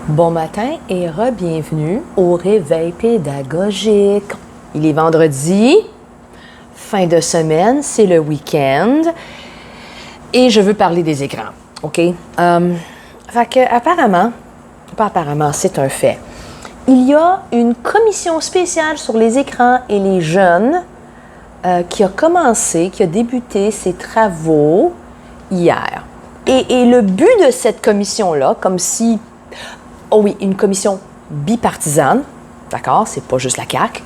Bon matin et re-bienvenue au réveil pédagogique. Il est vendredi, fin de semaine, c'est le week-end et je veux parler des écrans, OK? Fait que apparemment, c'est un fait. Il y a une commission spéciale sur les écrans et les jeunes qui a débuté ses travaux hier. Et le but de cette commission-là, une commission bipartisane, d'accord, c'est pas juste la CAQ,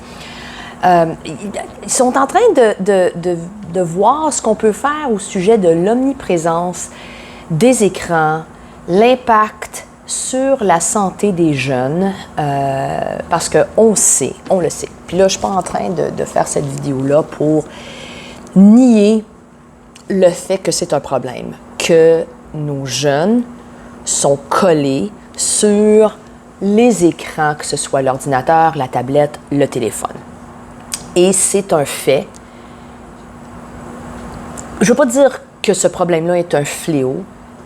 ils sont en train de voir ce qu'on peut faire au sujet de l'omniprésence des écrans, l'impact sur la santé des jeunes, parce qu'on le sait. Puis là, je suis pas en train de faire cette vidéo-là pour nier le fait que c'est un problème, que nos jeunes sont collés sur les écrans, que ce soit l'ordinateur, la tablette, le téléphone. Et c'est un fait. Je ne veux pas dire que ce problème-là est un fléau,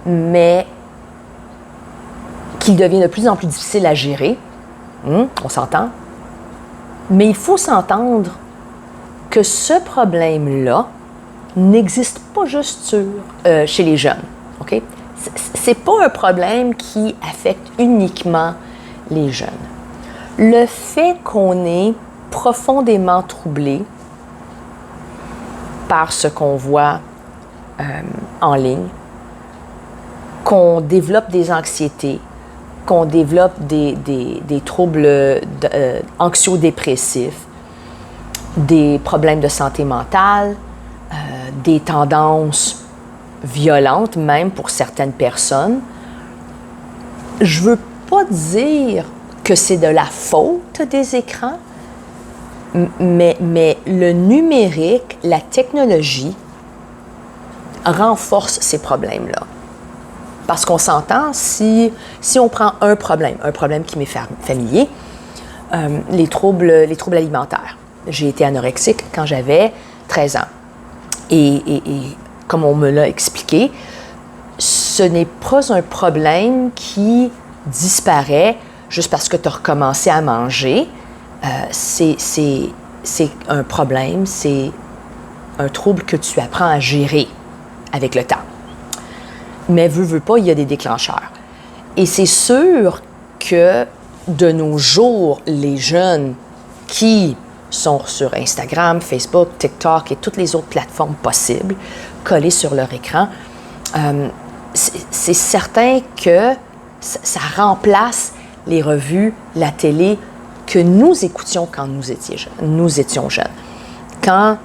mais qu'il devient de plus en plus difficile à gérer. On s'entend. Mais il faut s'entendre que ce problème-là n'existe pas juste chez les jeunes. OK? C'est pas un problème qui affecte uniquement les jeunes. Le fait qu'on est profondément troublé par ce qu'on voit en ligne, qu'on développe des anxiétés, qu'on développe des troubles anxio-dépressifs, des problèmes de santé mentale, des tendances violentes même pour certaines personnes. Je veux pas dire que c'est de la faute des écrans, mais le numérique, la technologie renforce ces problèmes-là. Parce qu'on s'entend, si on prend un problème qui m'est familier, les troubles alimentaires. J'ai été anorexique quand j'avais 13 ans. Et comme on me l'a expliqué, ce n'est pas un problème qui disparaît juste parce que tu as recommencé à manger. C'est un problème, c'est un trouble que tu apprends à gérer avec le temps. Mais veux pas, il y a des déclencheurs. Et c'est sûr que de nos jours, les jeunes qui sont sur Instagram, Facebook, TikTok et toutes les autres plateformes possibles, collés sur leur écran, c'est certain que ça remplace les revues, la télé que nous écoutions quand nous étions jeunes. Quand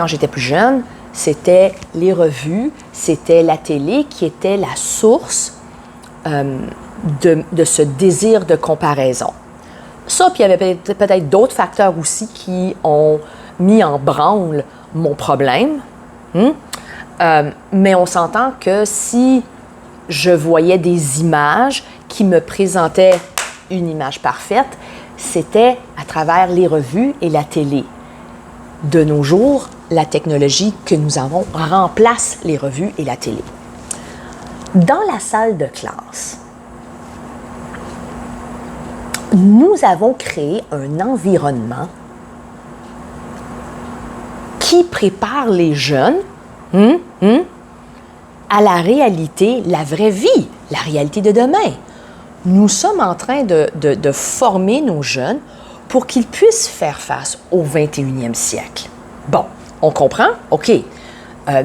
j'étais plus jeune, c'était les revues, c'était la télé qui était la source de ce désir de comparaison. Ça, puis il y avait peut-être d'autres facteurs aussi qui ont mis en branle mon problème. Mais on s'entend que si je voyais des images qui me présentaient une image parfaite, c'était à travers les revues et la télé. De nos jours, la technologie que nous avons remplace les revues et la télé. Dans la salle de classe, nous avons créé un environnement qui prépare les jeunes à la réalité, la vraie vie, la réalité de demain. Nous sommes en train de former nos jeunes pour qu'ils puissent faire face au 21e siècle. Bon, on comprend? OK.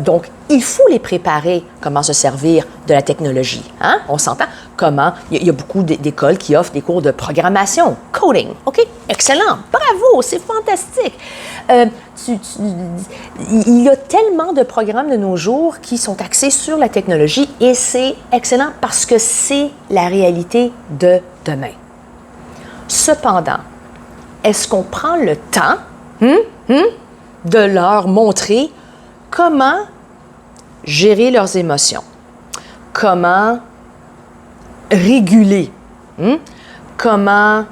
Donc, il faut les préparer comment se servir de la technologie. Hein? On s'entend? Comment? Il y a beaucoup d'écoles qui offrent des cours de programmation, coding. OK? Excellent. Bravo, c'est fantastique. Il y a tellement de programmes de nos jours qui sont axés sur la technologie et c'est excellent parce que c'est la réalité de demain. Cependant, est-ce qu'on prend le temps de leur montrer comment gérer leurs émotions, comment réguler, comment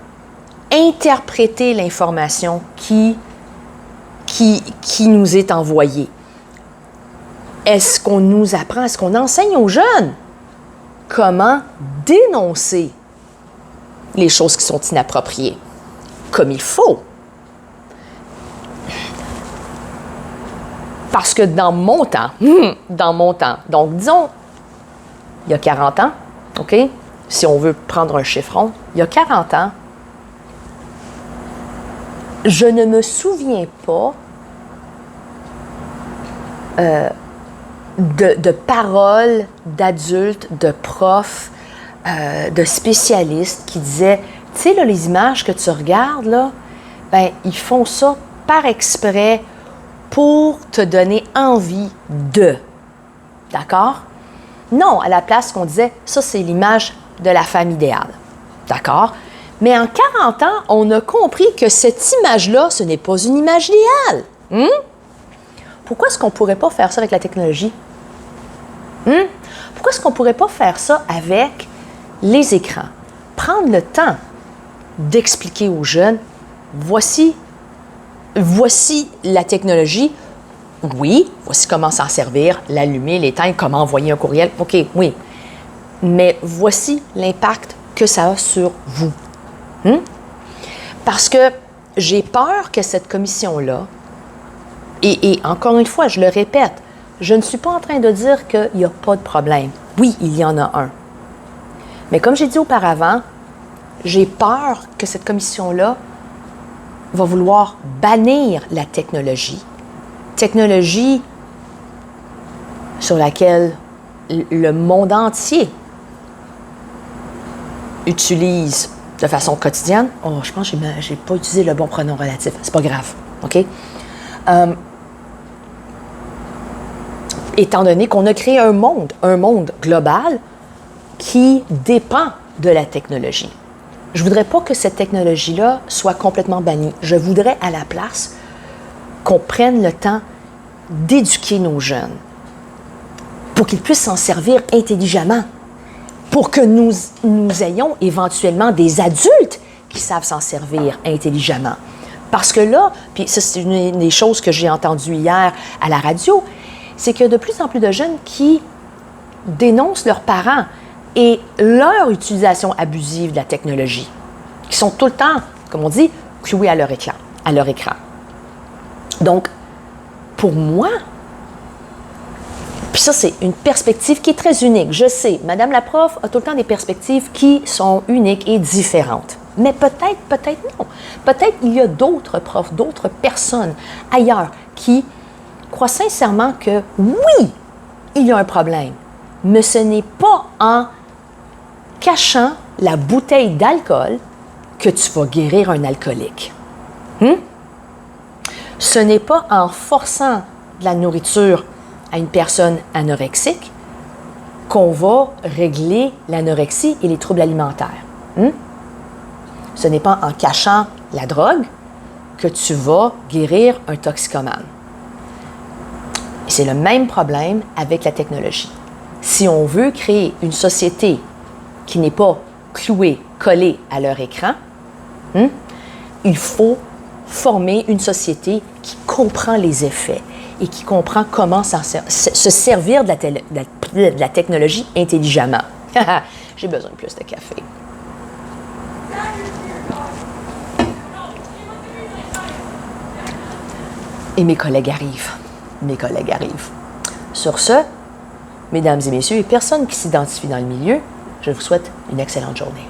interpréter l'information qui nous est envoyée? Est-ce qu'on nous apprend, est-ce qu'on enseigne aux jeunes comment dénoncer les choses qui sont inappropriées, comme il faut. Parce que dans mon temps, donc disons, il y a 40 ans, OK? Si on veut prendre un chiffron, il y a 40 ans, je ne me souviens pas de paroles d'adultes, de profs, de spécialistes qui disaient, tu sais, là, les images que tu regardes, là, ben, ils font ça par exprès pour te donner envie de. D'accord? Non, à la place qu'on disait, ça, c'est l'image de la femme idéale. D'accord? Mais en 40 ans, on a compris que cette image-là, ce n'est pas une image idéale. Pourquoi est-ce qu'on ne pourrait pas faire ça avec la technologie? Pourquoi est-ce qu'on ne pourrait pas faire ça avec les écrans? Prendre le temps d'expliquer aux jeunes, voici la technologie, oui, voici comment s'en servir, l'allumer, l'éteindre, comment envoyer un courriel, OK, oui. Mais voici l'impact que ça a sur vous. Parce que j'ai peur que cette commission-là, et encore une fois, je le répète, je ne suis pas en train de dire qu'il n'y a pas de problème. Oui, il y en a un. Mais comme j'ai dit auparavant, j'ai peur que cette commission-là va vouloir bannir la technologie sur laquelle le monde entier utilise de façon quotidienne. Oh, je pense que je n'ai pas utilisé le bon pronom relatif. C'est pas grave, OK? Étant donné qu'on a créé un monde global qui dépend de la technologie. Je ne voudrais pas que cette technologie-là soit complètement bannie. Je voudrais à la place qu'on prenne le temps d'éduquer nos jeunes pour qu'ils puissent s'en servir intelligemment, pour que nous ayons éventuellement des adultes qui savent s'en servir intelligemment. Parce que là, puis ça c'est une des choses que j'ai entendues hier à la radio, c'est qu'il y a de plus en plus de jeunes qui dénoncent leurs parents et leur utilisation abusive de la technologie, qui sont tout le temps, comme on dit, cloués à leur écran. Donc, pour moi, puis ça, c'est une perspective qui est très unique. Je sais, Madame la prof a tout le temps des perspectives qui sont uniques et différentes. Mais peut-être non. Peut-être il y a d'autres profs, d'autres personnes ailleurs qui croient sincèrement que oui, il y a un problème, mais ce n'est pas en cachant la bouteille d'alcool que tu vas guérir un alcoolique. Ce n'est pas en forçant de la nourriture à une personne anorexique qu'on va régler l'anorexie et les troubles alimentaires. Ce n'est pas en cachant la drogue que tu vas guérir un toxicomane. Et c'est le même problème avec la technologie. Si on veut créer une société qui n'est pas clouée, collée à leur écran, il faut former une société qui comprend les effets et qui comprend comment se servir de la technologie intelligemment. J'ai besoin de plus de café. Et mes collègues arrivent. Sur ce, mesdames et messieurs, et personne qui s'identifie dans le milieu, je vous souhaite une excellente journée.